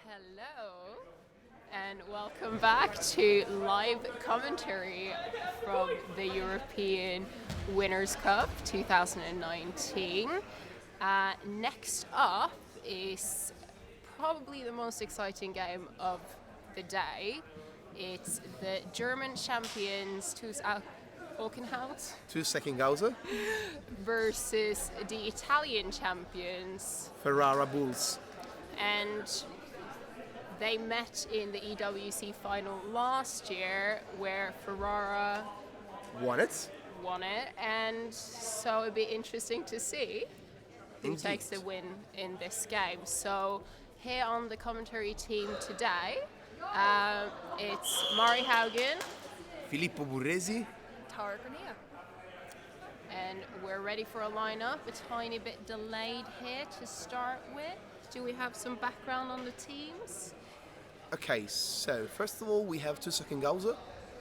Hello, and welcome back to live commentary from the European Winners' Cup 2019. Next up is probably the most exciting game of the day. It's the German champions TuS Oeckinghausen TuS Oeckinghausen, versus the Italian champions, Ferrara Bulls. and they met in the EWC final last year where Ferrara Won it. won it, and so it'd be interesting to see who Indeed. takes the win in this game. So here on the commentary team today, it's Mari Haugen, Filippo Burresi. Tara Grenier. and we're ready for a lineup. A tiny bit delayed here to start with. Do we have some background on the teams? Okay, so first of all we have TuS Oeckinghausen,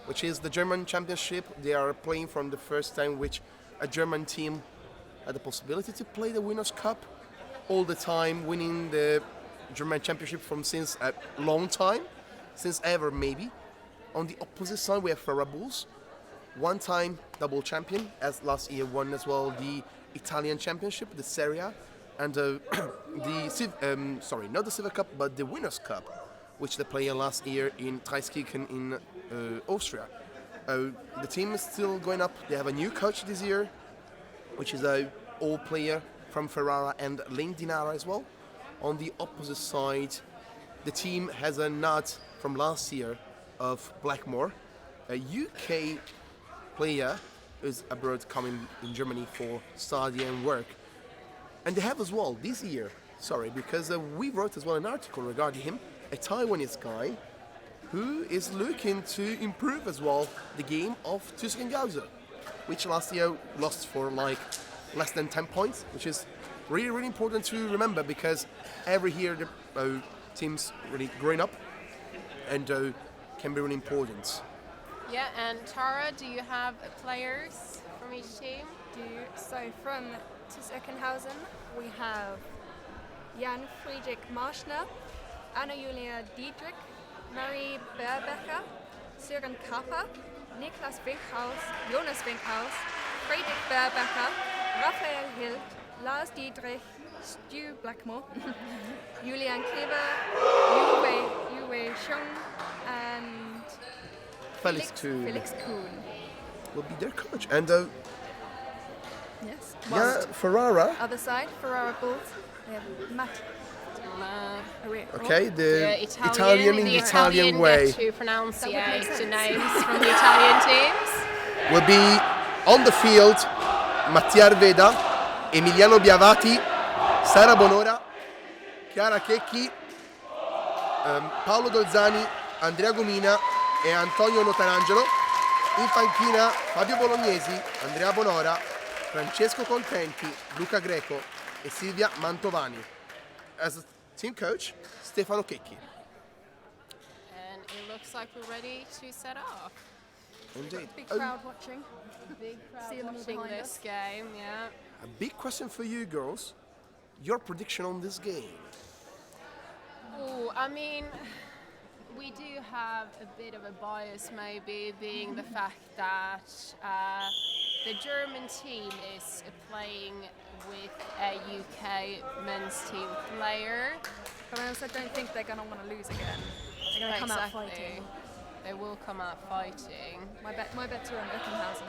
which is the German championship. They are playing from the first time which a German team had the possibility to play the Winners' Cup all the time, winning the German championship from since a long time, since ever maybe. On the opposite side we have Ferrara Bulls, one time double champion, as last year won as well the Italian championship, the Serie A, and not the Silver Cup, but the Winners' Cup, which they played last year in Tchoukball in Austria. The team is still going up. They have a new coach this year, which is an old player from Ferrara and Lindinara as well. On the opposite side, the team has a nod from last year of Blackmore, a UK player who's abroad coming in Germany for study and work. And they have as well this year, because we wrote as well an article regarding him, a Taiwanese guy who is looking to improve as well the game of TuS Oeckinghausen, which last year lost for like less than 10 points, which is really, really important to remember because every year the team's really growing up and can be really important. Yeah, and Tara, do you have players from each team? So from TuS Oeckinghausen, we have Jan Friedrich Marschner, Anna Julia Diedrich, Marie Berbecker, Sören Kappa, Niklas Winkhaus, Jonas Winkhaus, Friedrich Berbecker, Raphael Hild, Lars Diedrich, Stu Blackmore, Julian Kleber, Yue Xiong, and Felix Kuhn Felix Kuhn. will be their coach. And Yes. yeah, Ferrara. Other side, Ferrara Bulls. They have Matt. Okay, the Italian in the Italian way get to pronunciate the names from the Italian teams. will be on the field Mattia Arveda, Emiliano Biavati, Sara Bonora, Chiara Checchi, Paolo Dolzani, Andrea Gomina e Antonio Notarangelo. In panchina Fabio Bolognesi, Andrea Bonora, Francesco Contenti, Luca Greco e Silvia Mantovani. As a team coach, Stefano Checchi. And it looks like we're ready to set off. Indeed. Big crowd watching. Big crowd See them all watching behind this us. game, yeah. A big question for you girls. Your prediction on this game? Ooh, I mean, we do have a bit of a bias maybe, being the fact that the German team is playing with a UK men's team player. But I also don't think they're going to want to lose again. They're going to come out fighting. They will come out fighting. My bets are on Oeckinghausen.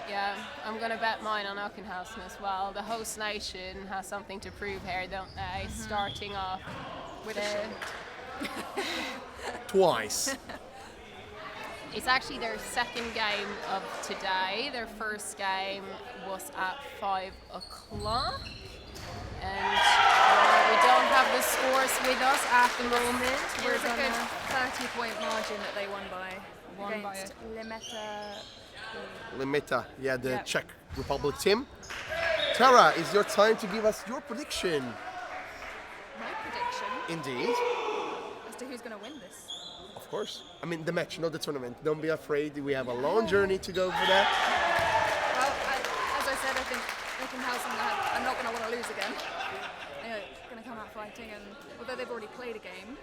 Yeah, I'm going to bet mine on Oeckinghausen as well. The host nation has something to prove here, don't they? Starting off with Twice. It's actually their second game of today. Their first game was at 5 o'clock. And we don't have the scores with us at the moment. It was a good 30-point margin that they won by against Lemeta, yeah, the Czech Republic team. Tara, it's your time to give us your prediction. My prediction Indeed. as to who's going to win this. Of course. I mean, the match, not the tournament. Don't be afraid. We have a long journey to go for that. Well, as expecting, and although they've already played a game,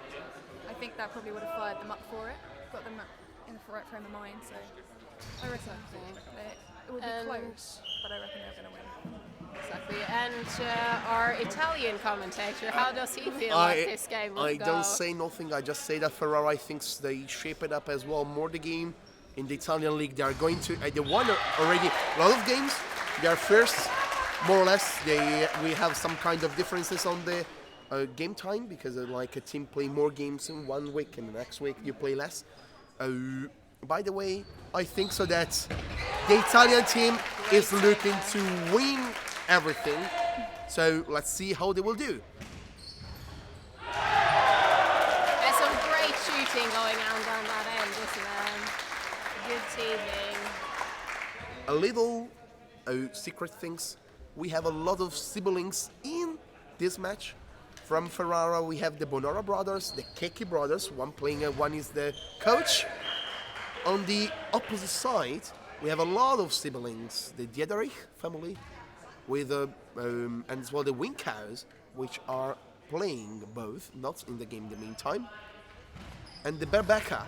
I think that probably would have fired them up for it, got them in the right frame of mind. So I reckon it will be close, but I reckon they're going to win. Exactly. And our Italian commentator, how does he feel like this game will go? I don't say nothing. I just say that Ferrara thinks they shape it up as well more the game in the Italian league. They are going to. They won already a lot of games. They are first, more or less. We have some kind of differences on the game time because like a team play more games in 1 week and the next week you play less. By the way, I think so that the Italian team is looking to win everything. So let's see how they will do. There's some great shooting going on down that end, isn't there? Good teaming. A little secret things. We have a lot of siblings in this match. From Ferrara, we have the Bonora brothers, the Keki brothers. One playing, one is the coach. On the opposite side, we have a lot of siblings. The Diederich family, with and as well the Winkhaus, which are playing both, not in the game in the meantime, and the Berbeka.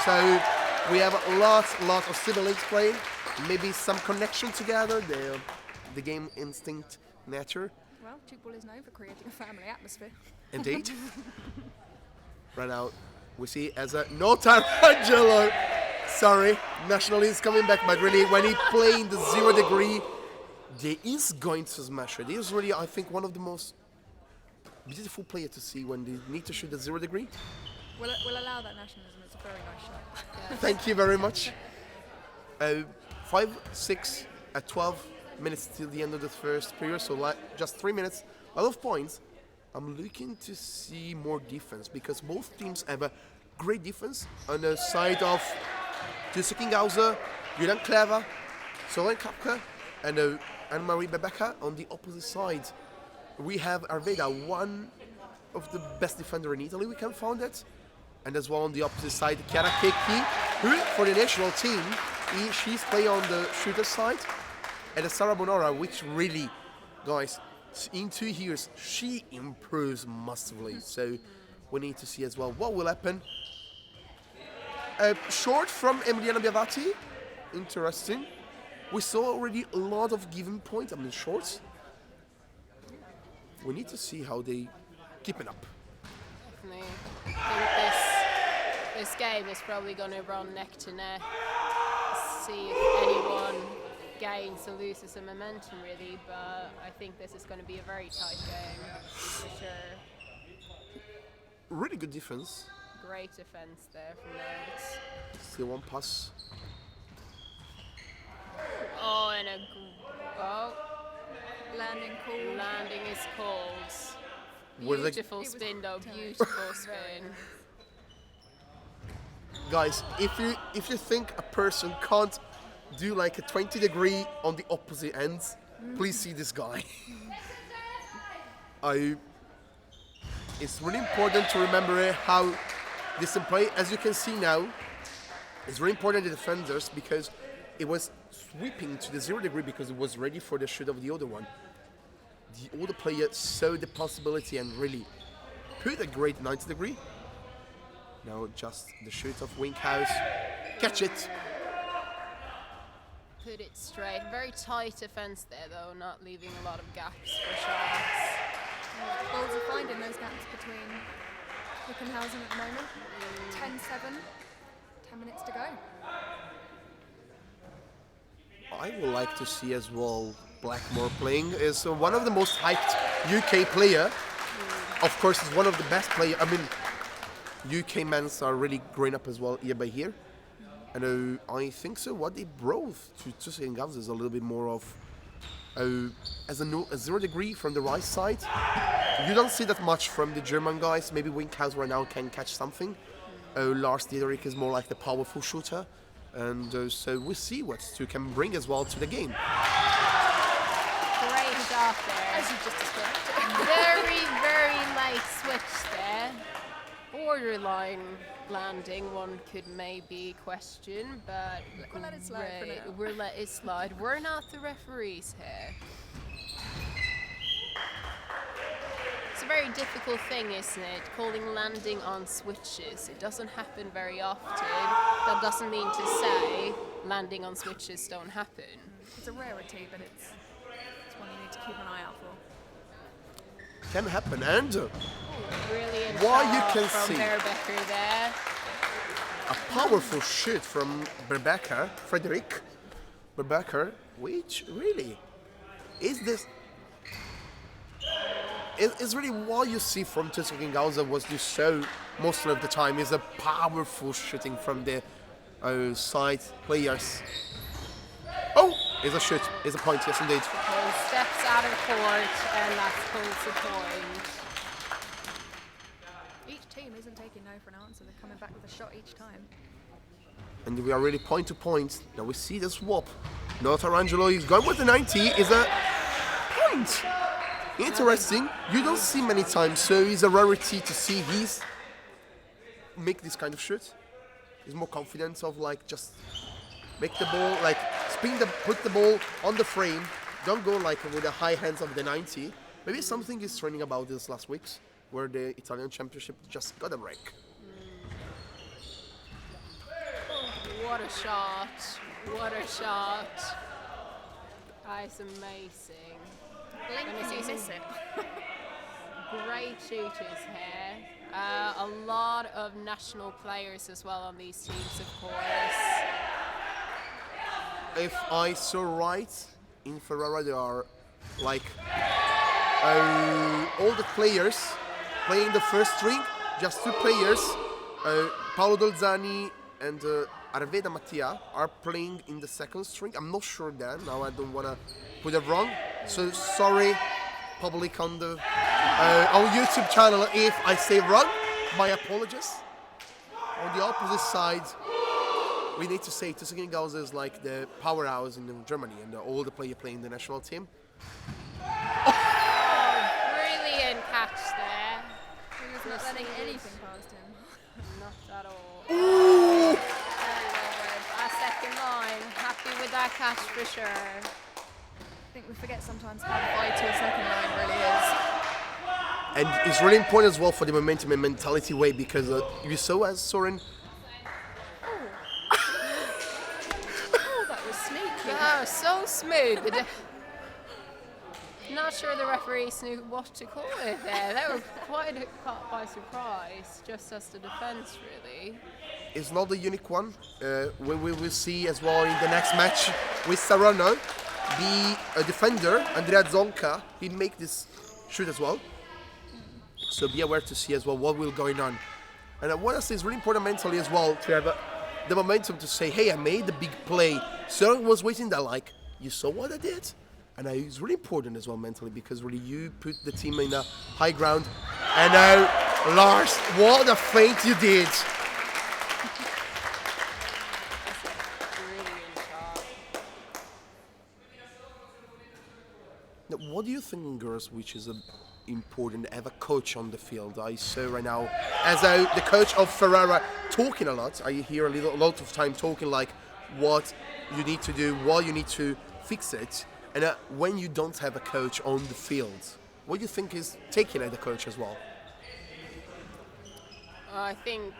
So we have a lot of siblings playing. Maybe some connection together. The game instinct nature. Well, Tchoukball is known for creating a family atmosphere. Indeed. Right now, we see as a no Tarangelo. Sorry, National is coming back, but really, when he playing the 0 degree, he is going to smash it. He is really, I think, one of the most beautiful players to see when they need to shoot the 0 degree. We'll allow that nationalism. It's a very nice shot. Yeah. Thank you very much. 5-6 at 12 minutes till the end of the first period, so just 3 minutes. A lot of points. I'm looking to see more defense because both teams have a great defense on the side of TuS Oeckinghausen, Julian Clever, Soren Kapke, and Anne-Marie Bebeka. On the opposite side, we have Arveda, one of the best defenders in Italy, we can find it. And as well on the opposite side, Chiara Keki, who for the national team, she's playing on the shooter side. And Sara Bonora, which really, guys, in 2 years, she improves massively. So we need to see as well what will happen. Short from Emiliana Biavati, interesting. We saw already a lot of given points, shorts. We need to see how they keep it up. Definitely. I think this game is probably going to run neck to neck. See if anyone gains or loses some momentum really, but I think this is going to be a very tight game for sure. Really good defense. Great defense there from Rhodes. Still one pass. Oh, and landing cool. Landing is called. Beautiful spin though, beautiful spin. Guys, if you think a person can't do like a 20 degree on the opposite ends, please see this guy. It's really important to remember how this play, as you can see now, it's really important the defenders because it was sweeping to the 0 degree because it was ready for the shoot of the other one. The other player saw the possibility and really put a great 90 degree. Now just the shoot of Winkhaus. Catch it. Put it straight. Very tight defense there though, not leaving a lot of gaps for shots. Bulls are finding those gaps between Oeckinghausen at the moment. 10-7, 10 minutes to go. I would like to see as well Blackmore playing. Is one of the most hyped UK player. Of course, he's one of the best players. UK men are really growing up as well year by year. And I think so. What they brought to TuS Oeckinghausen is a little bit more of as a 0 degree from the right side. You don't see that much from the German guys. Maybe Winkhaus right now can catch something. Lars Diederich is more like the powerful shooter. And so we'll see what TuS can bring as well to the game. Great shot there. As you just described. Very, very late switch there. Borderline landing, one could maybe question, but we'll let it slide for now. We'll let it slide. We're not the referees here. It's a very difficult thing, isn't it? Calling landing on switches. It doesn't happen very often. That doesn't mean to say landing on switches don't happen. It's a rarity, but it's one you need to keep an eye out for. Can happen, and Brilliant Why you shot can from see- Verbecker there. a powerful shoot from Frederick Berbecker, which really is this. It's really what you see from TuS Oeckinghausen was to show most of the time is a powerful shooting from the side players. Oh, is a shoot, is a point, yes indeed. He steps out of court and that pulls the point. Each team isn't taking no for an answer. They're coming back with a shot each time. And we are really point to point. Now we see the swap. Notarangelo is going with the 90, is a point. Interesting. You don't see many times, so it's a rarity to see he's make this kind of shoot. He's more confident of like just make the ball, like put the ball on the frame. Don't go like with the high hands of the 90. Maybe something is training about this last weeks, where the Italian championship just got a break. What a shot. What a shot. That is amazing. Blink Gonna and see you some miss it. great shooters here. A lot of national players as well on these teams, of course. If I saw right, in Ferrara there are like all the players playing the first string, just 2 players, Paolo Dolzani and Arveda Mattia are playing in the second string. I'm not sure then, now I don't want to put it wrong. So sorry, public on the YouTube channel if I say wrong, my apologies. On the opposite side, we need to say TuS Oeckinghausen is like the powerhouse in Germany and all the players playing the national team. Brilliant catch there. He was not letting anything past him. Not at all. Ooh! Very well read. Our second line. Happy with that catch for sure. I think we forget sometimes how vital a second line really is. And it's really important as well for the momentum and mentality way because you saw as Soren. Oh, that was sneaky. Oh, so smooth. Not sure the referees knew what to call it there. That was quite caught by surprise, just as the defense, really. It's not the unique one. We will see as well in the next match with Sarano. The defender, Andrea Zonka, he make this shoot as well. So be aware to see as well what will going on. And I want to say it's really important mentally as well to have the momentum to say, hey, I made the big play. So I was waiting there like, you saw what I did? And it's really important as well mentally because really you put the team in a high ground. And now, Lars, what a feint you did. Brilliant shot. Now, what do you think, girls, which is important to have a coach on the field? I saw right now, as the coach of Ferrara, talking a lot. I hear a lot of time talking like what you need to do, what you need to fix it. And when you don't have a coach on the field, what do you think is taking at the coach as well? I think,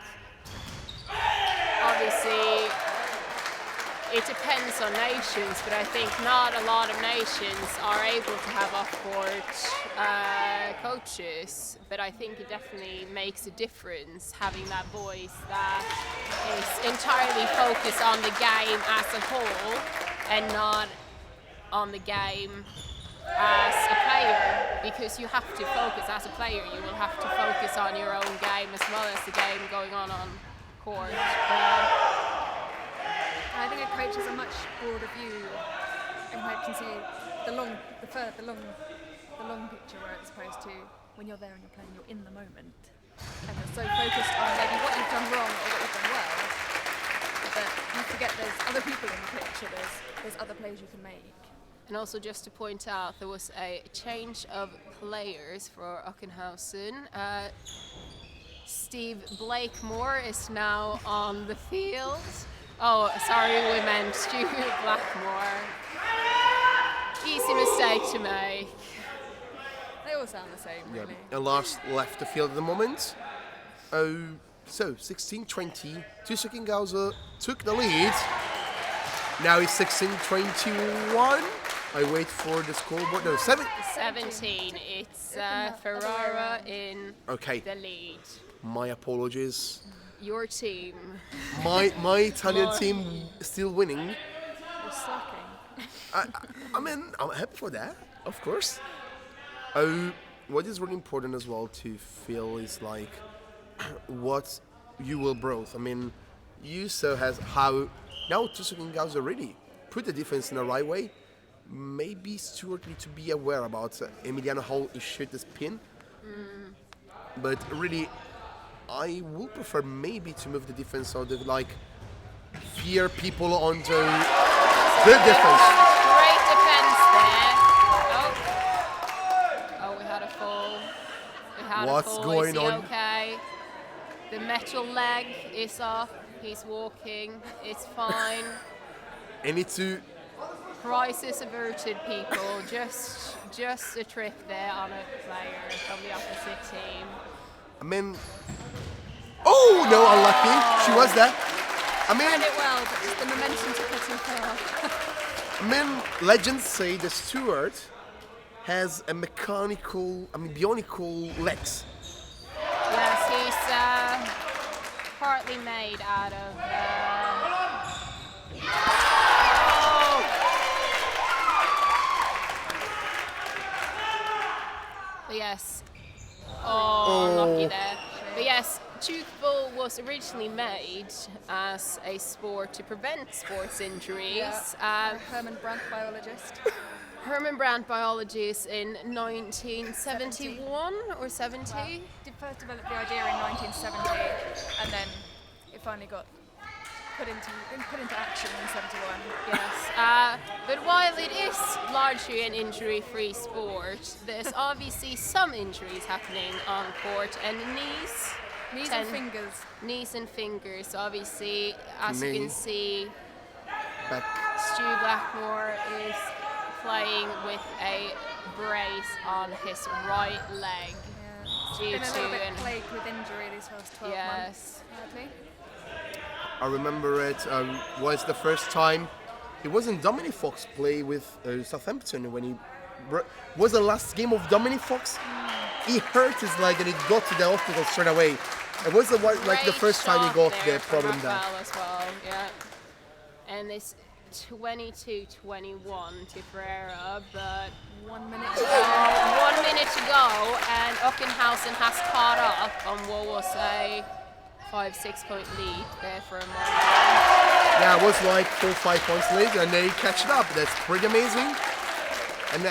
obviously, it depends on nations, but I think not a lot of nations are able to have off-court coaches. But I think it definitely makes a difference having that voice that is entirely focused on the game as a whole and not on the game as a player, because you have to focus as a player. You will have to focus on your own game as well as the game going on court. I think a coach has a much broader view and can see the long picture, where as opposed to when you're there and you're playing, you're in the moment and you're so focused on maybe what you've done wrong or what you've done well that you forget there's other people in the picture, there's other plays you can make. And also just to point out, there was a change of players for Oeckinghausen. Steve Blakemore is now on the field. Oh, sorry, we meant Stuart Blackmore. Easy mistake to make. They They all sound the same, really. And Lars left the field at the moment. So 16-20. TuS Oeckinghausen took the lead. Now it's 16-21. I wait for the scoreboard. No, 17. It's Ferrara in the lead. My apologies. Your team. My Italian team still winning. You're slacking. I mean, I'm happy for that, of course. What is really important as well to feel is like what you will both. I mean, you saw has how now TuS Oeckinghausen already put the defense in the right way. Maybe Stuart need to be aware about Emiliano how he shoot the spin. But really, I would prefer maybe to move the defense or like fear people onto the defense. Great defense there. Oh, we had a fall. What's going on? Okay. The metal leg is off. He's walking. It's fine. I need to. Crisis averted, people. Just a trip there on a player from the opposite team. I mean, oh no, unlucky. She was there. I mean, Did it well, but just the momentum took her too far. I mean, legends say the Stuart has a bionical legs. Yes, he's partly made out of. But yes. Lucky there. But yes, Tchoukball was originally made as a sport to prevent sports injuries. Herman Brandt, biologist. Herman Brandt, biologist in 1971 or 70. He first developed the idea in 1970, and then it finally got put into action in 71. Yes, but while it is largely an injury-free sport, there's obviously some injuries happening on court, and Knees and fingers. Knees and fingers, obviously, as you can see, Back. Stu Blackmore is playing with a brace on his right leg. Yeah. Due Been a to little bit plagued with injury these last 12 months. Sadly. I remember it was the first time. It wasn't Dominic Fox play with Southampton when he was the last game of Dominic Fox. He hurt his leg and he got to the hospital straight away. It was the first time he got the problem there. As well, yeah. And it's 22-21 to Ferrara, but 1 minute to go. 1 minute to go, and Oeckinghausen has caught up on what was a 5-6 point lead there for a moment. Yeah, it was like 4 or 5 points lead, and they catch it up. That's pretty amazing. And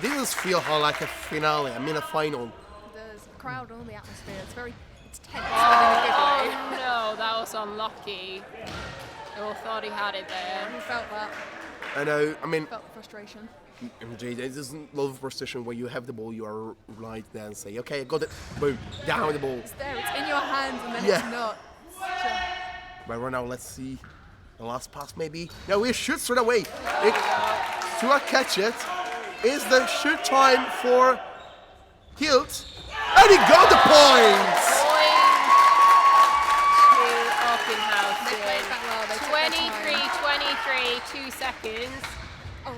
this feel like a finale. I mean, a final. There's a crowd on the atmosphere. It's tense. Oh no, that was unlucky. They all thought he had it there. Who felt that? I know. I mean, Felt the frustration. there's a lot of frustration when you have the ball, you are right there and say, okay, I got it. Boom, down the ball. It's there. It's in your hands, and then Yeah. it's not. But right now, let's see the last pass maybe. No, we shoot straight away. To catch it is the shoot time for Hilt, and he got the points. They played that well. 23, 2 seconds. Oh.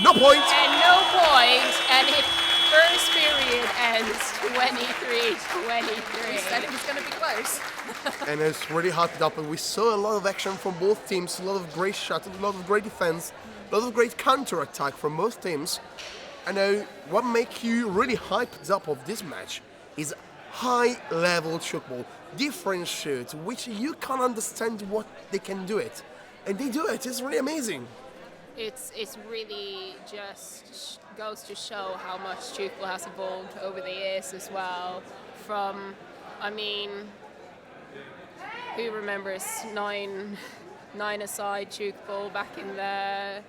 No point. And no point. And it first period ends 23-23. We said it was going to be close. And it's really hyped up, and we saw a lot of action from both teams, a lot of great shots, a lot of great defense, a lot of great counter-attack from both teams. And what makes you really hyped up of this match is high-level Tchoukball, different shoots, which you can't understand what they can do it. And they do it, it's really amazing. It's really just goes to show how much Tchoukball has evolved over the years as well. From, I mean, who remembers nine-a-side Tchoukball back in the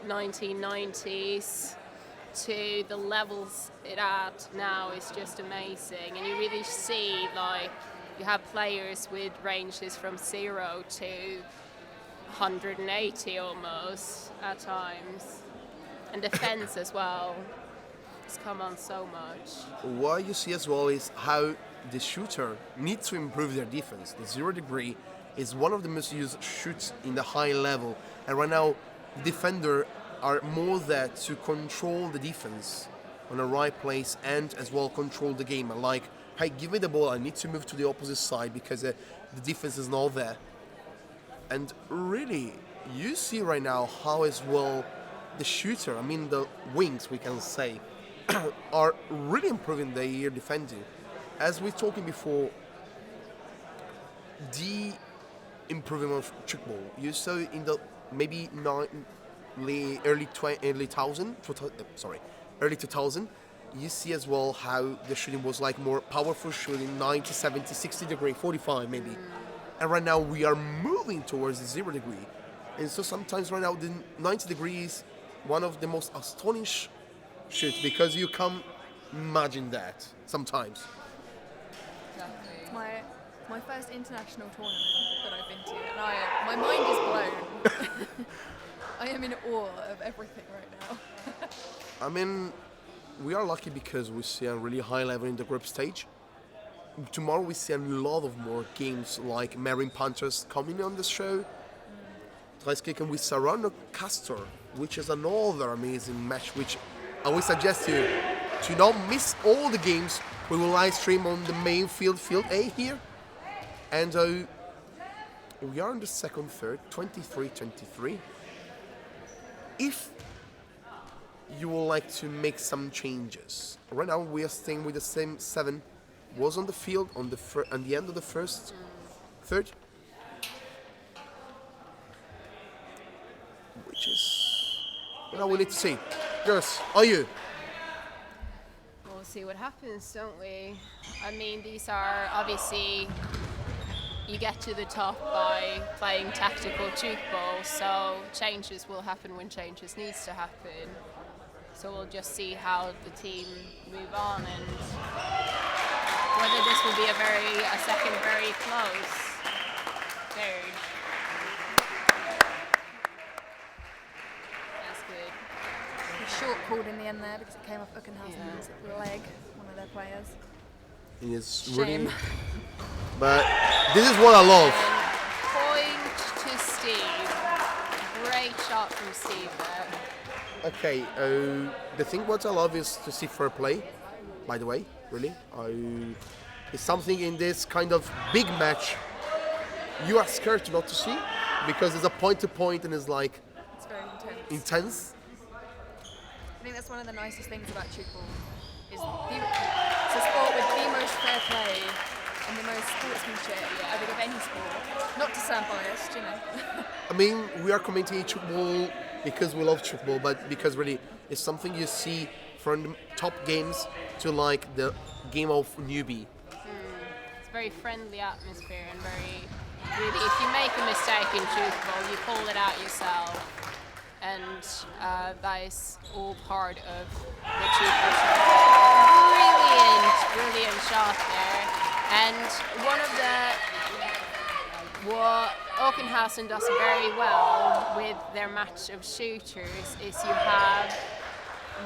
1990s to the levels it at now is just amazing. And you really see, like, you have players with ranges from 0 to 180 almost at times, and defense as well. it's come on so much. What you see as well is how the shooter needs to improve their defense. The 0 degree is one of the most used shoots in the high level, and right now defender are more there to control the defense on the right place and as well control the game. Like, hey, give me the ball, I need to move to the opposite side because the defense is not there. And really, you see right now how as well the shooter, I mean the wings we can say, are really improving their defending. As we were talking before, the improvement of Tchoukball, you saw in the maybe early 2000, you see as well how the shooting was like more powerful shooting, 90, 70, 60 degree, 45 maybe. And right now we are moving towards the 0 degree. And so sometimes right now the 90 degrees one of the most astonishing shoots because you can't imagine that sometimes. Exactly. It's my first international tournament that I've been to, and my mind is blown. I am in awe of everything right now. I mean, we are lucky because we see a really high level in the group stage. Tomorrow we see a lot of more games like Marine Panthers coming on the show. TuS Oeckinghausen with Serrano Castor, which is another amazing match, which I would suggest you to not miss all the games. We will live stream on the main field A here. And we are on the second third, 23-23. If you would like to make some changes, right now we are staying with the same 7 was on the field on the end of the first third, which is now we need to see. Girls, are you? We'll see what happens, don't we? I mean, these are obviously, you get to the top by playing tactical Tchoukball, so changes will happen when changes needs to happen. So we'll just see how the team move on and whether this will be a second very close third. That's good. A short called in the end there because it came off Oeckinghausen's leg, one of their players. It is Shame. really, but this is what I love. And point to Steve. Great shot from Steve there. Okay, the thing what I love is to see fair play, by the way, really. It's something in this kind of big match you are scared not to see because it's a point to point and it's like It's very intense. intense. I think that's one of the nicest things about Tchoukball. It's a sport with the most fair play and the most sportsmanship I think of any sport. Not to sound biased, you know. I mean, we are commenting Tchoukball because we love Tchoukball, but because really it's something you see from the top games to like the game of newbie. It's a very friendly atmosphere and very, really, if you make a mistake in Tchoukball, you pull it out yourself. And that is all part of the Tchoukball shot. Brilliant shot there. And one of what Oeckinghausen does very well with their match of shooters is you have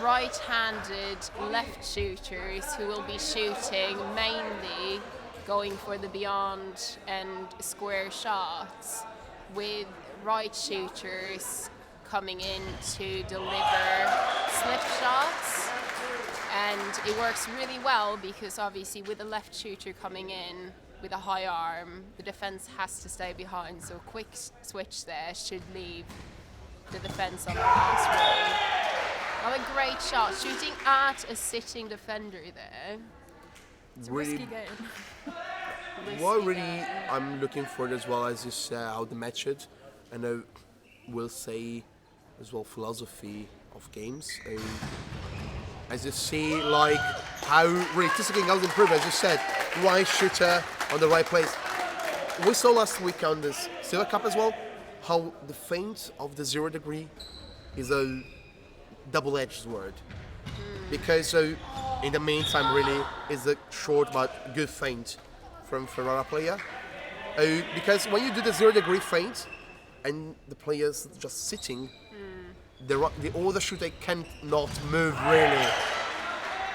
right-handed left shooters who will be shooting mainly going for the beyond and square shots, with right shooters coming in to deliver slip shots. And it works really well because obviously with the left shooter coming in with a high arm, the defense has to stay behind, so a quick switch there should leave the defense on the last way. Oh, a great shot, shooting at a sitting defender there. It's a Really, risky game. what really I'm looking for as well as is how the match it, and I will say as well philosophy of games. As you see, like how really TuS Oeckinghausen improved, as you said, right shooter on the right place. We saw last week on this Silver Cup as well how the feint of the 0 degree is a double-edged sword. Because in the meantime, really, is a short but good feint from Ferrara player. Because when you do the 0 degree feint and the player's just sitting, the other shooter cannot move really.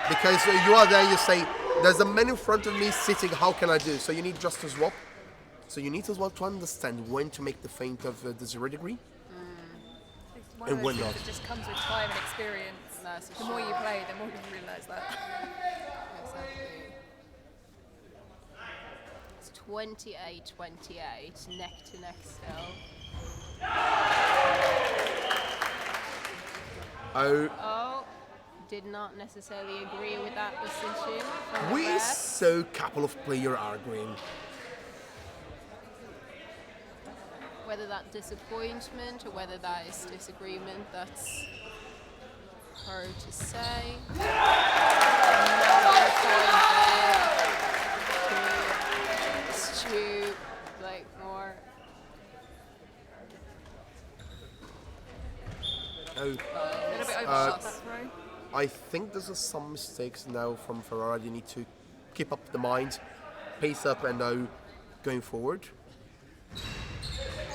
Because you are there, you say, there's a man in front of me sitting, how can I do? So you need just to swap. So you need as well to understand when to make the feint of the 0 degree. It's one And of when those things not. that just comes with time and experience. That's for The more sure. you play, the more you realise that. Exactly. It's 28-28, neck to neck still. Oh, Oh, did not necessarily agree with that decision from the we ref. saw a couple of players arguing. Whether that disappointment or whether that is disagreement, that's hard to say. Another point there to Stu Blakemore. Oh, A little bit overshot that throw. I think there's some mistakes now from Ferrara. They need to keep up the mind, pace up, and going forward.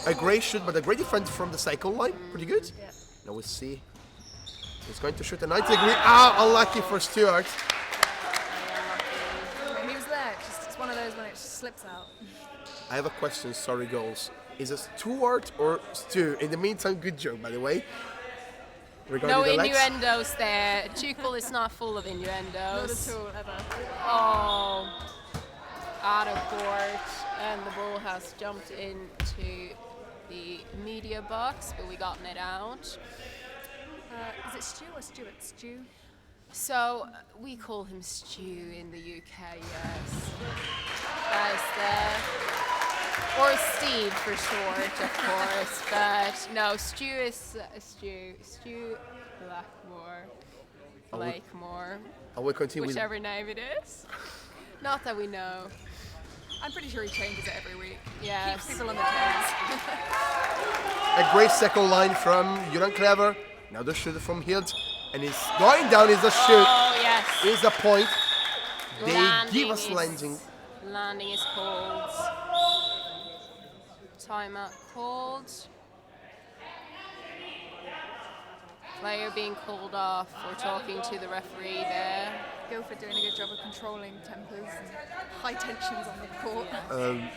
A great shoot, but a great defense from the cycle line. Pretty good. Yeah. Now we'll see. He's going to shoot a 90 degree. Ah, unlucky for Stuart. I mean, he was there. It's one of those when it just slips out. I have a question. Sorry, goals. Is it Stuart or Stu? In the meantime, good joke, by the way. Regarding No the legs. innuendos there. Tchoukball is not full of Not innuendos. at all, ever. Oh, out of court, and the ball has jumped into the media box, but we gotten it out. Is it Stu or Stuart? Stu? So we call him Stu in the UK, yes. That is there. Or Steve for short, of course. But no, Stu is Stu. Stu Blakemore. I will continue with Whichever name it is. Not that we know. I'm pretty sure he changes it every week. Yes. Keeps people on their toes. a great second line from Julian Clever. Now the shooter from Hild. And he's going down is the shoot. Oh, yes. Is the point. They Landing give us is- landing. Landing is called. Timeout called. Player being called off for talking to the referee there. Guildford doing a good job of controlling tempers and high tensions on the court.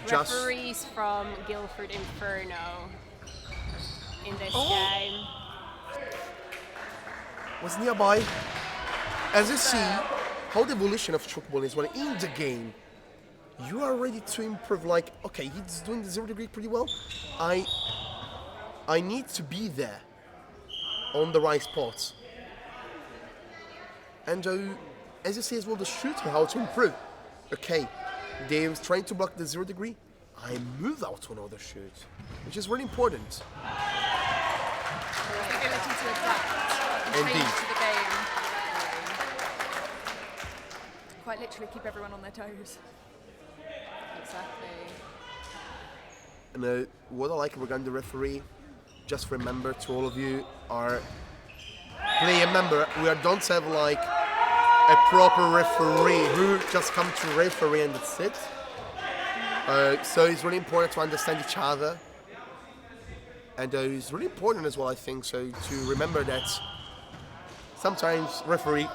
Just Referees from Guildford Inferno in this Oh. game. was nearby. As you see, how the evolution of Tchoukball is when in the game, you are ready to improve. Like, okay, he's doing the 0 degree pretty well. I need to be there on the right spots. And as you see as well, the shooter, how to improve. Okay, they was trying to block the 0 degree. I move out to another shoot, which is really important. The ability to adapt and Indeed. change to the game. Quite literally keep everyone on their toes. Exactly. And what I like regarding the referee, just remember to all of you, are player member, we don't have like a proper referee who just come to referee and that's it. So it's really important to understand each other. And it's really important as well, I think, so to remember that sometimes referee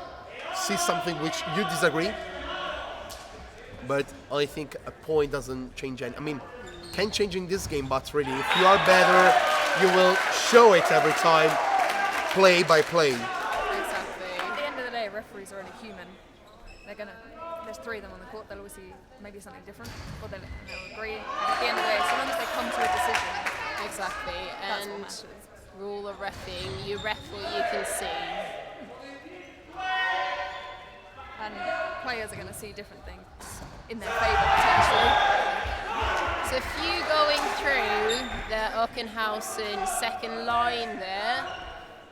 sees something which you disagree, but I think a point doesn't change any. I mean, can change in this game, but really, if you are better, you will show it every time, play by play. Exactly. At the end of the day, referees are only human. There's three of them on the court, they'll always see maybe something different, or they'll agree. And at the end of the day, so long as they come to a decision, Exactly. that's what And matters. rule of reffing, you ref what you can see. And players are going to see different things in their favour potentially. So a few going through the Oeckinghausen second line there.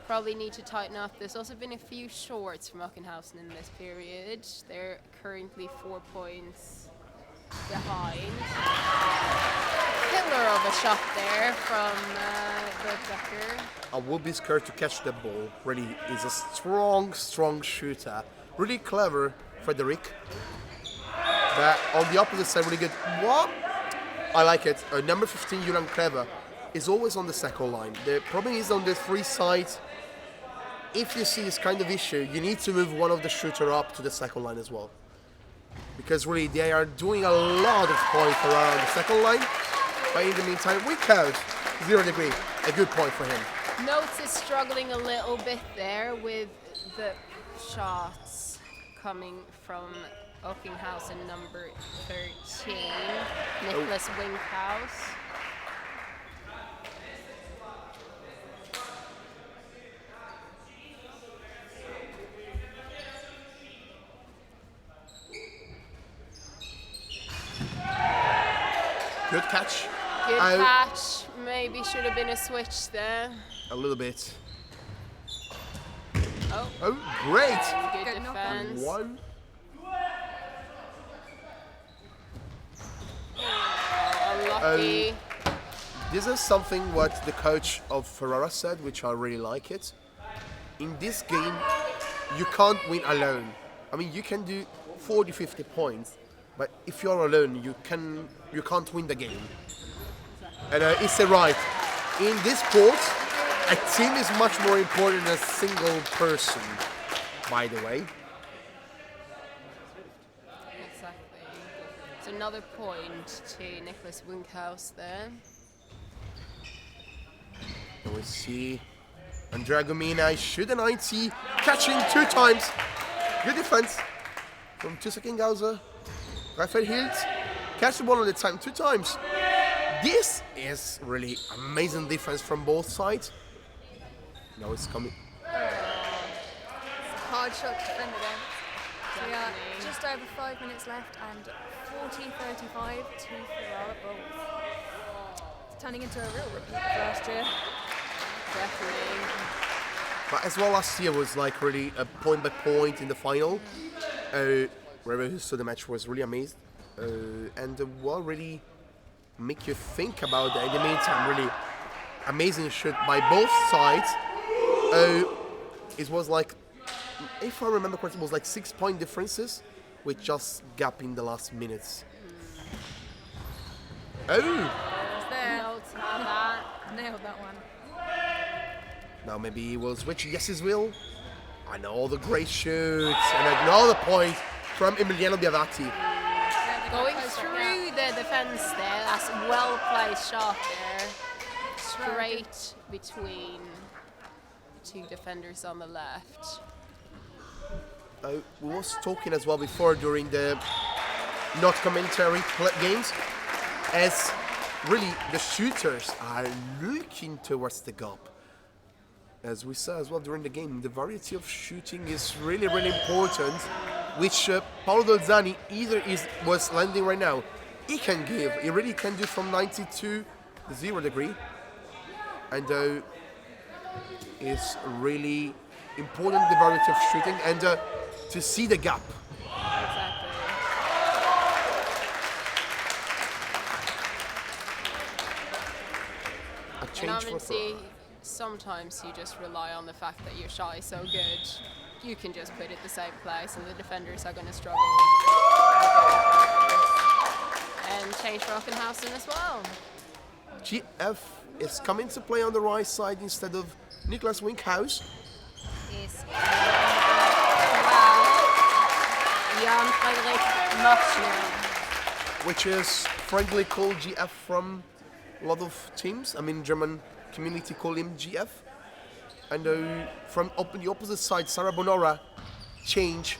Probably need to tighten up. There's also been a few shorts from Oeckinghausen in this period. They're currently 4 points behind. Killer of a shot there from Becker. I will be scared to catch the ball. Really, is a strong shooter. Really clever, Frederic. But on the opposite side, really good. What? I like it. Number 15, Julian Clever, is always on the second line. The problem is on the free side, if you see this kind of issue, you need to move one of the shooter up to the second line as well. Because really, they are doing a lot of points around the second line. But in the meantime, Oeckinghausen, 0 degree, a good point for him. Notes is struggling a little bit there with the shots coming from Oeckinghausen, number 13, Nicholas Winkhaus. Good catch. Good catch. Maybe should have been a switch there. A little bit. Oh, Great. Good defense. One. Unlucky. This is something what the coach of Ferrara said, which I really like it. In this game, you can't win alone. I mean, you can do 40, 50 points, but if you're alone, you can't win the game. And it's right. In this sport, a team is much more important than a single person, by the way. Exactly. It's another point to Nicholas Winkhaus there. And we see Andrea Gomina shoot a 90, catching 2 times. Good defense from TuS Oeckinghausen. Raphael Hilt catch the ball on the time 2 times. This is really amazing defense from both sides. Now it's coming. It's a hard shot to defend against. We are just over 5 minutes left and 40-35 to Ferrara Bulls. It's turning into a real repeat of last year. Definitely. But as well, last year was like really a point by point in the final. So the match was really amazing. And what really make you think about that in the meantime, really amazing shoot by both sides. It was like, if I remember correctly, it was like 6-point differences with just gap in the last minutes. There. Notes on that. Nailed that one. Now maybe he will switch. Yes, he will. Another great shoot and another point from Emiliano Biavati. Going through the defense there. That's a well-placed shot there. Straight between the 2 defenders on the left. We was talking as well before during the not commentary games, as really the shooters are looking towards the gap. As we saw as well during the game, the variety of shooting is really, really important, which Paolo Dolzani was landing right now. He can give, he really can do from 90 to 0 degree. And it's really important, the variety of shooting, and to see the gap. Exactly. A change for Ferrara. Sometimes you just rely on the fact that your shot is so good. You can just put it the same place and the defenders are going to struggle. And change for Oeckinghausen as well. GF is coming to play on the right side instead of Nicholas Winkhaus. Is Jan Frederik Machner. Which is frankly called GF from a lot of teams. I mean, German community call him GF. And from the opposite side, Sarah Bonora change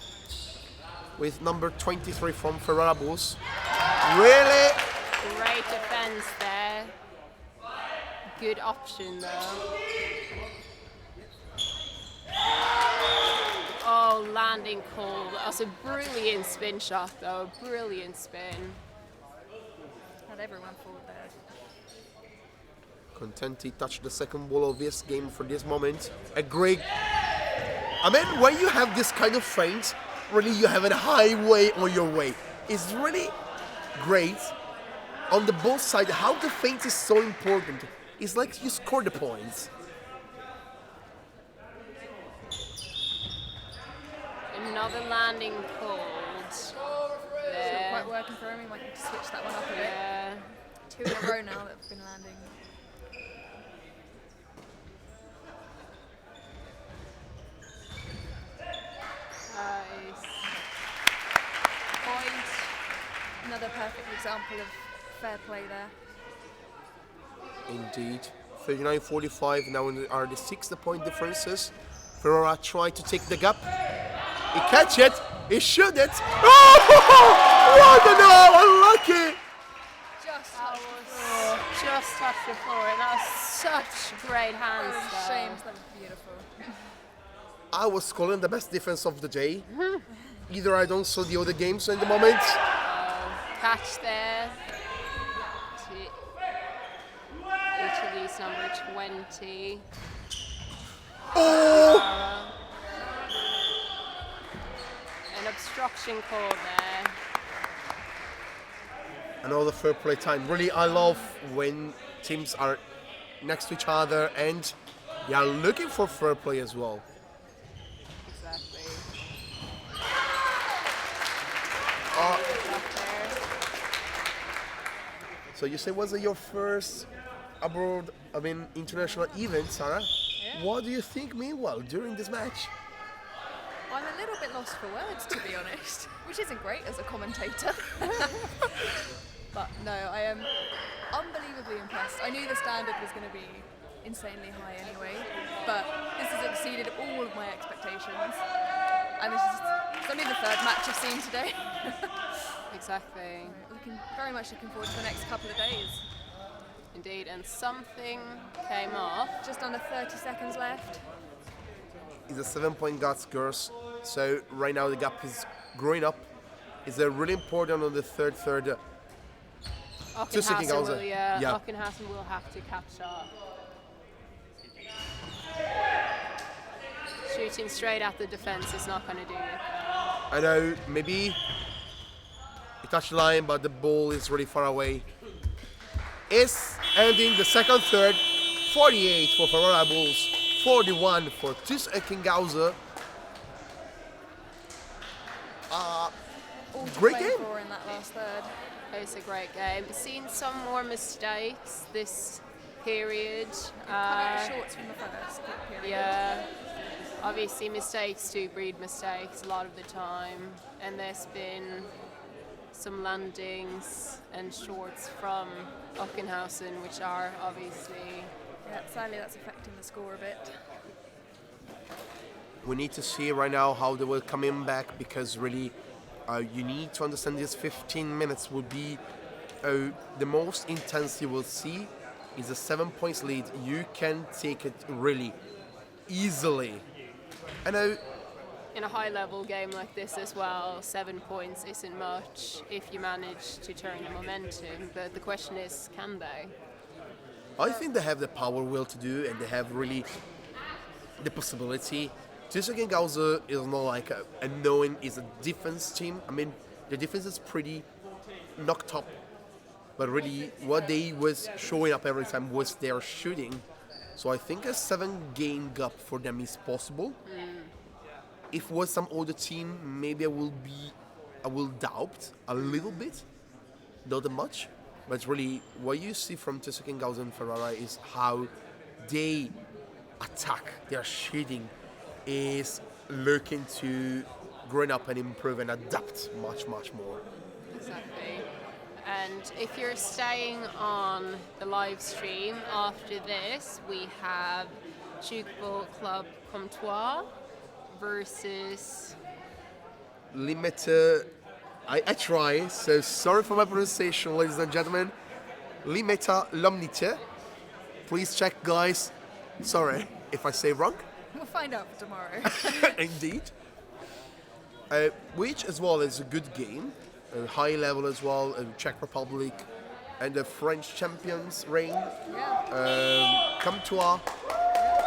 with number 23 from Ferrara Bulls. Really? Great defense there. Good option though. Oh, landing cold. That's a brilliant spin shot though. Brilliant spin. Had everyone forward there. Contenti touched the second ball of this game for this moment. A great... I mean, when you have this kind of feint, really you have a highway on your way. It's really great on the both sides how the feint is so important. It's like you score the points. Another landing cold. Not quite working for him. He might need to switch that one up a bit. Yeah. 2 in a row now that have been landing. example of fair play there. Indeed. 39-45 now are the 6-point differences. Ferrara tried to take the gap. He catch it. He shoot it. Oh! What the no! Unlucky! Just touched the floor, and that was such great hands. Shames, that was beautiful. I was calling the best defense of the day. Either I don't saw the other games in the moment. Catch there. Italy's number 20. Oh! An obstruction call there. Another fair play time. Really, I love when teams are next to each other and they are looking for fair play as well. Exactly. So you say was it your first international event, Sarah? Yeah. What do you think meanwhile during this match? I'm a little bit lost for words, to be honest, which isn't great as a commentator. But no, I am unbelievably impressed. I knew the standard was going to be insanely high anyway, but this has exceeded all of my expectations. And it's only the third match I've seen today. Exactly. Very much looking forward to the next couple of days. Indeed, and something came off. Just under 30 seconds left. It's a 7-point gap, girls. So right now the gap is growing up. It's really important on the third. TuS Oeckinghausen. Oeckinghausen will have to catch up. Shooting straight at the defense is not going to do it. I know, maybe he touched the line, but the ball is really far away. It's ending the second third. 48 for Ferrara Bulls, 41 for TuS Oeckinghausen. Great game. In that last third. It's a great game. Seen some more mistakes this period. Cut out the shorts from the first period. Yeah. Obviously, mistakes do breed mistakes a lot of the time, and there's been some landings and shorts from Oeckinghausen, which are obviously. Yeah, sadly that's affecting the score a bit. We need to see right now how they will come in back, because really you need to understand these 15 minutes will be the most intense you will see. Is a 7 points lead. You can take it really easily. I know. In a high-level game like this as well, 7 points isn't much if you manage to turn the momentum. But the question is, can they? I think they have the power will to do, and they have really the possibility. TuS Oeckinghausen is not like a knowing is a defense team. I mean, the defense is pretty knocked up, but really what they was showing up every time was their shooting. So I think a 7-game gap for them is possible. If it was some other team, maybe I will doubt a little bit, not that much. But really, what you see from TuS Oeckinghausen and Ferrara is how they attack, their shooting is looking to grow up and improve and adapt much more. Exactly. And if you're staying on the live stream after this, we have Tchoukball Club Comtois versus Limeta. I try, so sorry for my pronunciation, ladies and gentlemen. Limeta Lomnite. Please check, guys. Sorry if I say wrong. We'll find out for tomorrow. Indeed. Which as well is a good game, high level as well, Czech Republic and the French champions reign. Yeah. Comtois.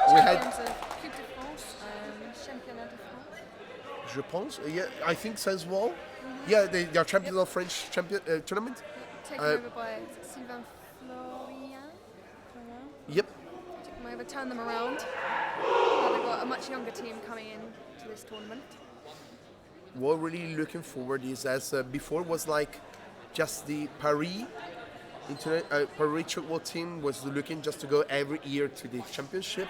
Yeah. We had Coupe de France, Championnat de France. Je pense, yeah, I think so as well. Yeah, they are champions of French tournament. Taken over by Sylvain Florian. Yep. Took them over, turned them around. Now they've got a much younger team coming in to this tournament. What really looking forward is, as before was like just the Paris Tchoukball team was looking just to go every year to the championship.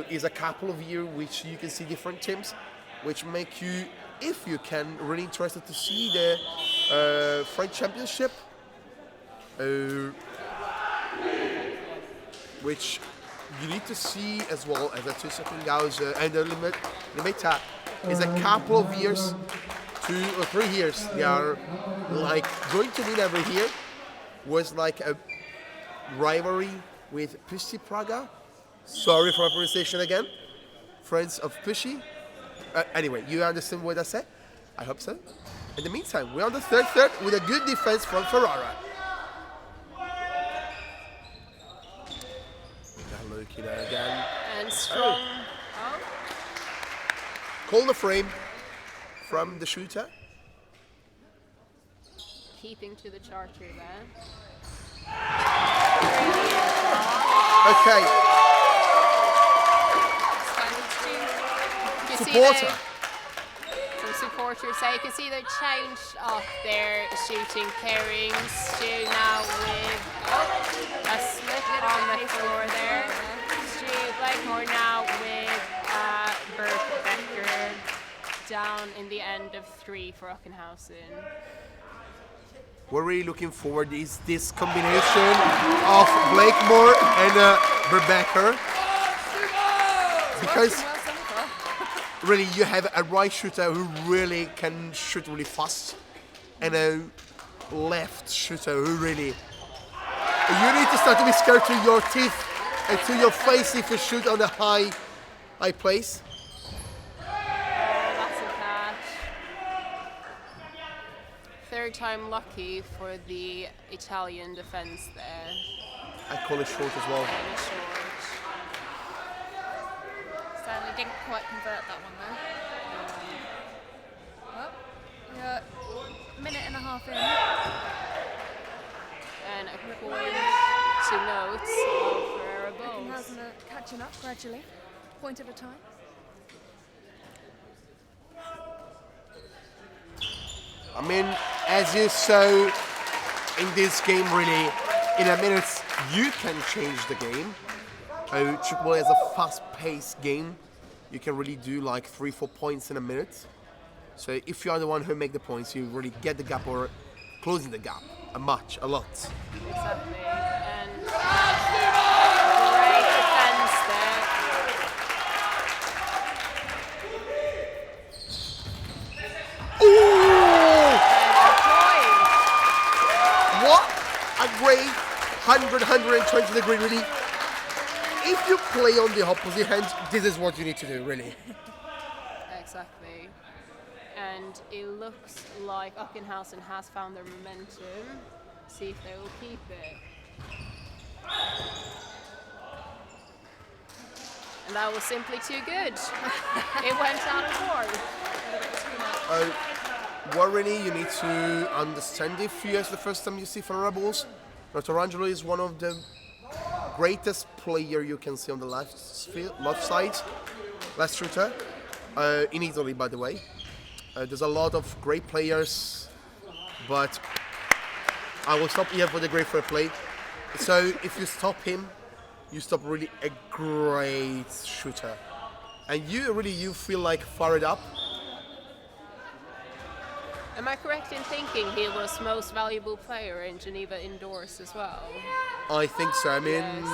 Is a couple of years which you can see different teams, which make you, if you can, really interested to see the French championship. which you need to see as well as a TuS Oeckinghausen and the Limita is a couple of years, 2 or 3 years, they are like going to win every year. Was like a rivalry with Pussy Praga. Sorry for my pronunciation again. Friends of Pussy. Anyway, you understand what I said? I hope so. In the meantime, we're on the third with a good defense from Ferrara. Now looking there again. And strong. Call the frame from the shooter. Keeping to the charter there. Okay. Supporter. Some supporters say you can see they changed up their shooting pairings. Stu now with a slip on the floor there. Stu Blakemore now with Burke Becker down in the end of 3 for Oeckinghausen. We're really looking forward is this combination of Blakemore and Berbecker, because really you have a right shooter who really can shoot really fast and a left shooter who really you need to start to be scared to your teeth and to your face if you shoot on a high place. Third time lucky for the Italian defense there. I call it short as well. Stanley didn't quite convert that one though. Well, yeah, minute and a half in. And according to notes of Ferrara Bowls. Oeckinghausen are catching up gradually, point at a time. I mean, as you saw in this game, really, in a minute you can change the game. Tchoukball has a fast-paced game. You can really do like 3-4 points in a minute. So if you are the one who make the points, you really get the gap or closing the gap a lot. Exactly. And great defense there. Ooh! What a great 120 degree, really. If you play on the opposite hand, this is what you need to do, really. Exactly. And it looks like Oeckinghausen has found their momentum. See if they will keep it. And that was simply too good. It went out of 4. Really, you need to understand if you, as the first time you see Ferrara Bulls, Radevormwald is one of the greatest player you can see on the left side, left shooter, in Italy, by the way. There's a lot of great players, but I will stop here for the great fair play. So if you stop him, you stop really a great shooter, and you feel like fired up. Am I correct in thinking he was most valuable player in Geneva indoors as well? I think so. I mean,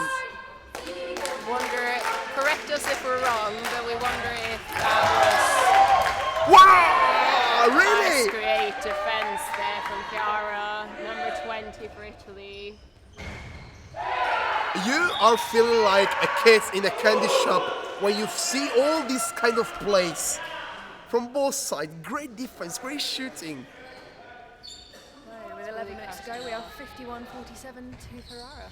wonder. Correct us if we're wrong, but we wonder if that was really great defense there from Chiara, number 20 for Italy. You are feeling like a kid in a candy shop when you see all these kind of plays. From both sides, great defense, great shooting. Right, with 11 minutes to go, we are 51-47 to Ferrara.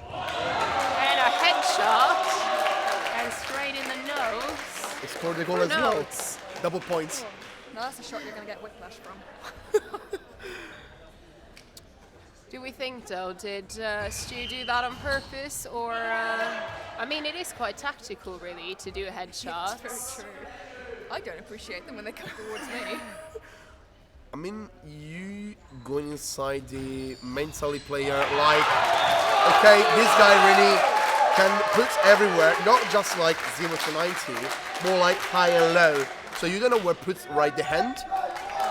And a headshot, and straight in the nose. They scored the goal as well. Double points. Oh, no, that's a shot you're going to get whiplash from. Do we think, though, did Stu do that on purpose, or... I mean, it is quite tactical, really, to do a headshot. It's very true. I don't appreciate them when they come towards me. I mean, you going inside the mentally player like, okay, this guy really can put everywhere, not just like 0 to 90, more like high and low. So you don't know where put right the hand.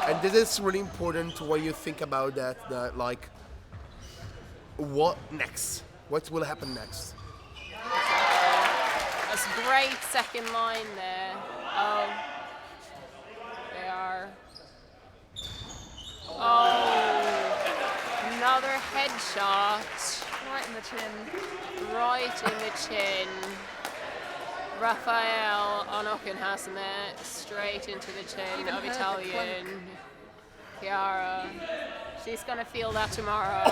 And this is really important when you think about that like what next? What will happen next? That's a great second line there. Oh, they are. Oh, another headshot. Right in the chin. Right in the chin. Raphael on Oeckinghausen there, straight into the chin Even of heard the Italian. Chiara. She's going to feel that tomorrow.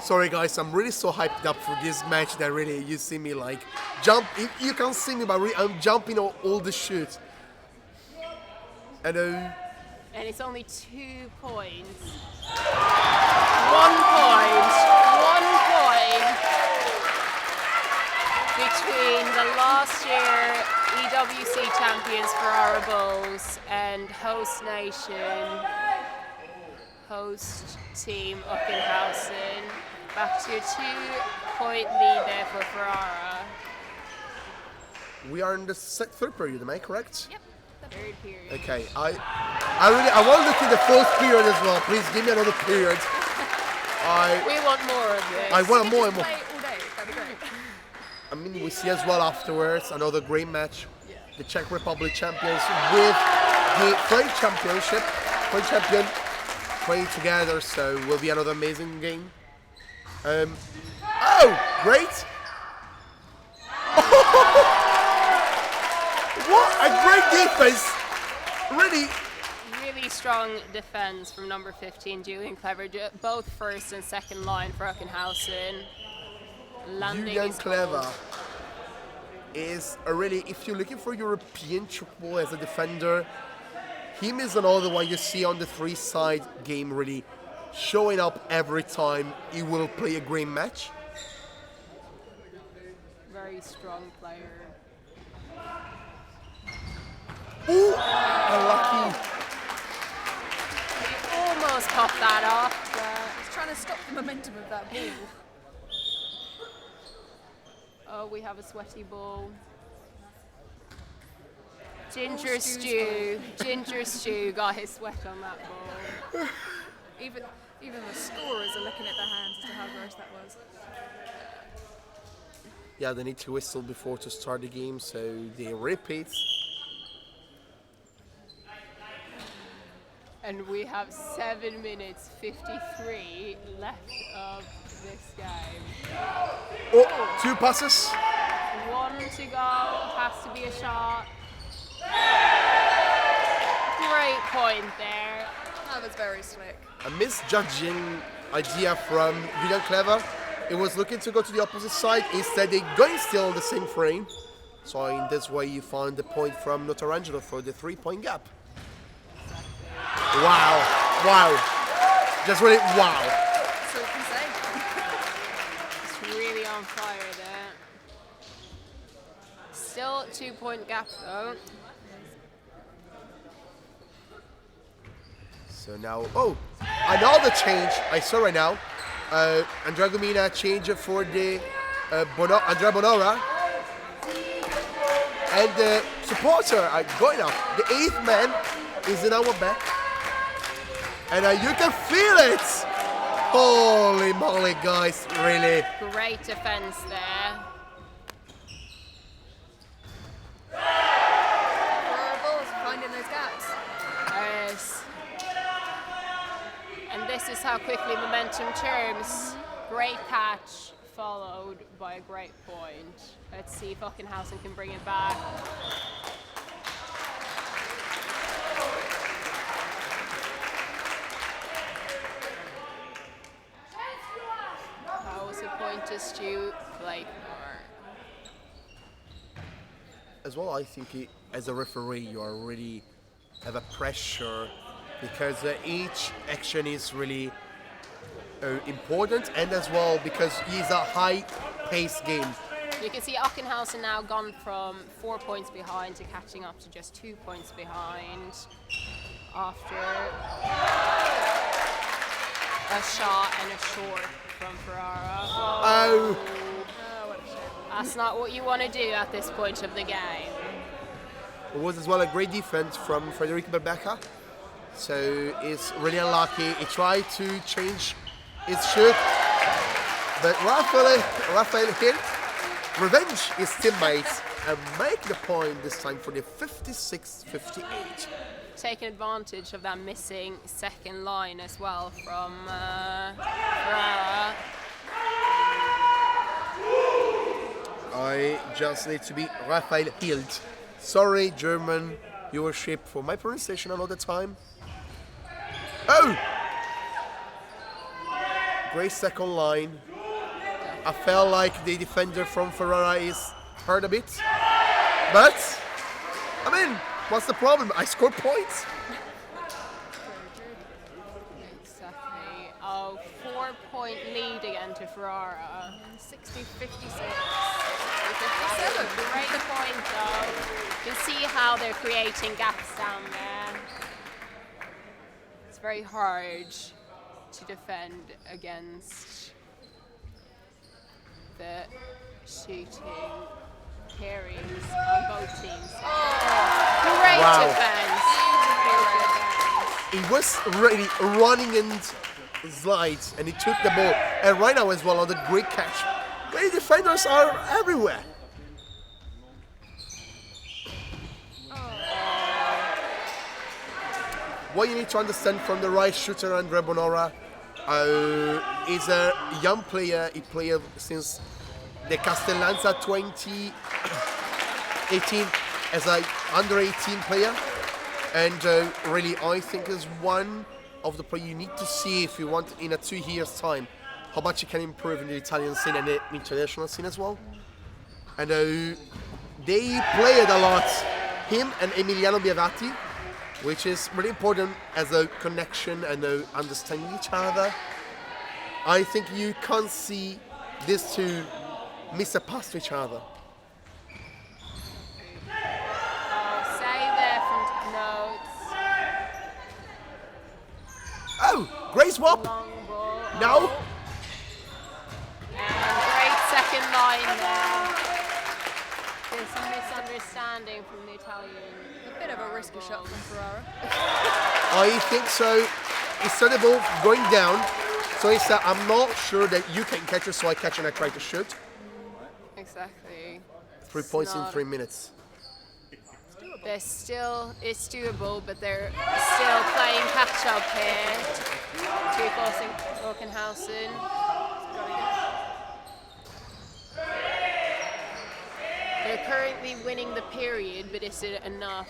Sorry guys, I'm really so hyped up for this match that really you see me like jump. You can't see me, but really, I'm jumping on all the shit. And it's only 2 points. 1 point. 1 point between the last year EWC champions Ferrara Bulls and host nation, host team Oeckinghausen. Back to a 2-point lead there for Ferrara. we are in the third period, am I correct? Yep. Third period. Okay, I want to look at the fourth period as well. Please give me another period. We want more of this. I want more Just and more. play all day. That'd be great. I mean, we see as well afterwards another great match. The Czech Republic champions with the French championship. French champion playing together, so will be another amazing game. Oh, great! What a great defense! Really. Really strong defense from number 15, Julian Clever. Both first and second line for Oeckinghausen. Landing Julian his Clever goals. is a really, if you're looking for European Tchoukball as a defender, him is another one you see on the 3-side game, really showing up every time he will play a great match. Very strong player. Ooh, unlucky. He almost popped that off. He's trying to stop the momentum of that ball. Oh, we have a sweaty ball. Ginger stew. Ginger stew got his sweat on that ball. Even the scorers are looking at their hands as to how gross that was. Yeah, they need to whistle before to start the game, so they repeat. And we have 7 minutes 53 left of this game. Oh, 2 passes. 1 to go, has to be a shot. Great point there. That was very slick. A misjudging idea from Julian Clever. It was looking to go to the opposite side. Instead, they're going still on the same frame. So in this way, you found the point from Notarangelo for the 3-point gap. Wow. Wow. Just really wow. So we can say. It's really on fire there. Still 2-point gap though. So now, oh, another change I saw right now. Andrea Gomina change for the Andrea Bonora. And the supporter are going up. The 8th man is in our back. And you can feel it. Holy moly, guys, really. Great defense there. Ferrara Bulls finding those gaps. Yes. And this is how quickly momentum turns. Great catch followed by a great point. Let's see if Oeckinghausen can bring it back. That was a point to Stu Blakemore. As well, I think as a referee, you are really have a pressure because each action is really important, and as well because it's a high-paced game. You can see Oeckinghausen now gone from 4 points behind to catching up to just 2 points behind after a shot and a short from Ferrara. Oh. What a shame. That's not what you want to do at this point of the game. It was as well a great defense from Frederic Berbecca. So it's really unlucky. He tried to change his shoot, but Raphael hit, revenge his teammates, and make the point this time for the 56-58. Taking advantage of that missing second line as well from Ferrara. I just need to be Raphael Hild. Sorry, German viewership, for my pronunciation another time. Oh! Great second line. I felt like the defender from Ferrara is hurt a bit. But, I mean, what's the problem? I scored points. Exactly. Oh, 4-point lead again to Ferrara. 60-56. Great point though. You can see how they're creating gaps down there. It's very hard to defend against the shooting carries on both teams. Great Wow. defense. He was really running and slides, and he took the ball. And right now as well on the great catch. Great defenders are everywhere. What you need to understand from the right shooter, Andre Bonora, is a young player. He played since the Castellanza 2018 as an under 18 player, and really I think is one of the players you need to see if you want in a 2 years time how much he can improve in the Italian scene and the international scene as well. And they played a lot, him and Emiliano Biavati, which is really important as a connection and understanding each other. I think you can't see these two miss a pass to each other. Save there from notes. Oh, great swap. Long ball. Now, And great second line there. There's some misunderstanding from the Italian. A bit of a risky shot from Ferrara. I think so. He saw the ball going down, so he said, I'm not sure that you can catch it, so I catch and I try to shoot. Exactly. 3 points in 3 minutes. It's doable, but they're still playing catch up here. TuS Oeckinghausen. They're currently winning the period, but is it enough?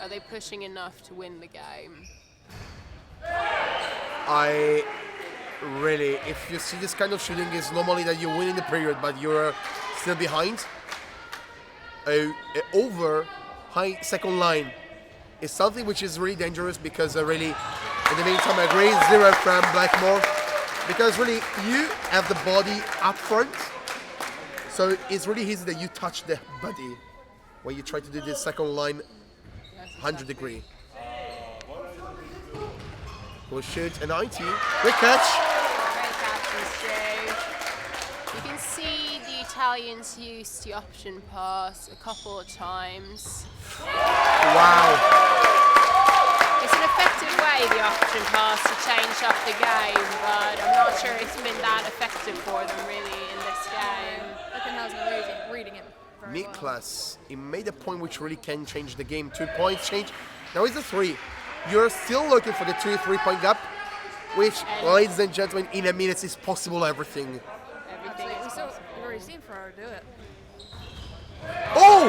Are they pushing enough to win the game? I really, if you see this kind of shooting, is normally that you win in the period, but you're still behind. Over high second line is something which is really dangerous because really, in the meantime, I agree, 0 from Blackmore, because really you have the body up front, so it's really easy that you touch the body when you try to do this second line 100 degree. We'll shoot a 90. Great catch. Great catches, Joe. You can see the Italians used the option pass a couple of times. Wow. It's an effective way, the option pass, to change up the game, but I'm not sure it's been that effective for them really in this game. Oeckinghausen reading him very well. Niklas, he made a point which really can change the game. 2 points change. Now it's a 3. You're still looking for the 2 3-point gap, which, ladies and gentlemen, in a minute is possible everything. Everything is possible. We've already seen Ferrara do it. Oh!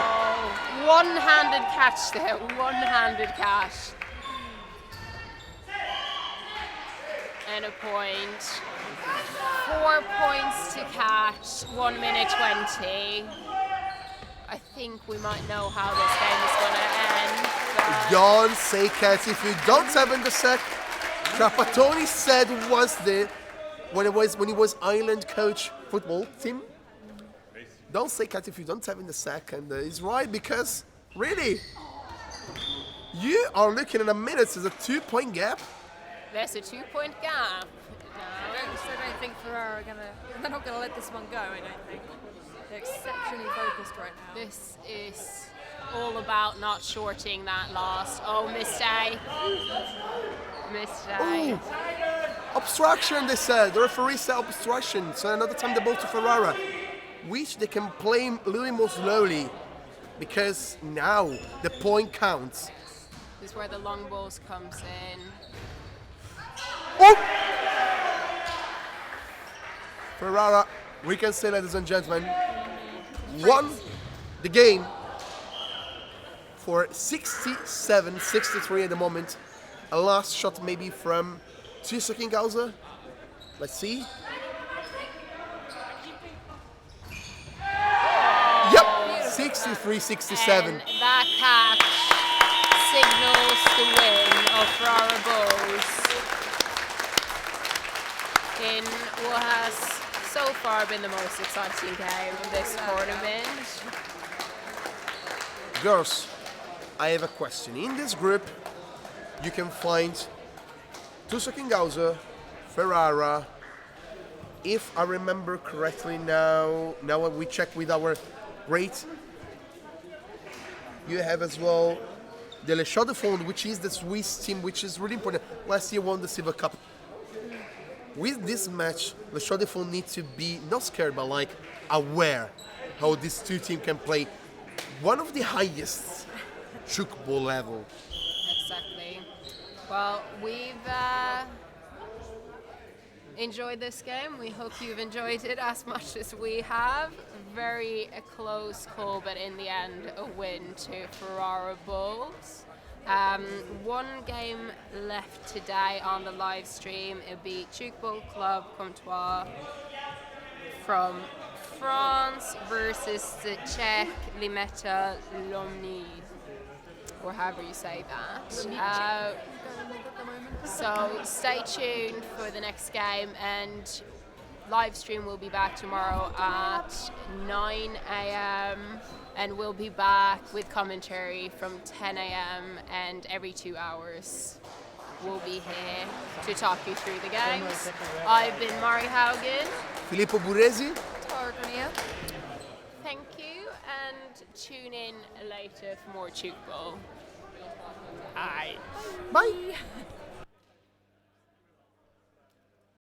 One-handed catch there, one-handed catch. And a point. 4 points to catch, 1 minute 20. I think we might know how this game is going to end. Don't say cats if you don't have in the sack. Trapattoni said once when he was Ireland coach football team. Don't say cats if you don't have in the sack, and he's right because really, you are looking at a minute as a 2-point gap. There's a 2-point gap. I don't think Ferrara are they're not gonna let this one go. I don't think they're exceptionally focused right now. This is all about not shorting that last. Oh, mistake. mistake. Obstruction, they said. The referee said obstruction. So another time the ball to Ferrara, which they can play a little more slowly because now the point counts. This is where the long balls comes in. Oh! Ferrara, we can say, ladies and gentlemen, won the game for 67-63 at the moment. A last shot maybe from TuS Oeckinghausen. Let's see. Yep, 63-67. And that catch signals the win of Ferrara Bulls in what has so far been the most exciting game of this tournament. Girls, I have a question. In this group, you can find TuS Oeckinghausen, Ferrara. If I remember correctly now we check with our rate, you have as well the Le Chaux de Fonds, which is the Swiss team, which is really important. Last year won the Silver Cup. With this match, Le Chaux de Fonds need to be not scared, but like aware how these two teams can play one of the highest Tchoukball level. Exactly. Well, we've enjoyed this game. We hope you've enjoyed it as much as we have. Very a close call, but in the end, a win to Ferrara Bulls. One game left today on the live stream. It'll be Tchoukball Club Comtois from France versus the Czech Limeta Lomny, or however you say that. So stay tuned for the next game, and live stream will be back tomorrow at 9 a.m. and we'll be back with commentary from 10 a.m. and every 2 hours we'll be here to talk you through the games. I've been Mari Haugen. Filippo Burresi. Tara Grenier. Thank you, and tune in later for more Tchoukball. Bye. Bye.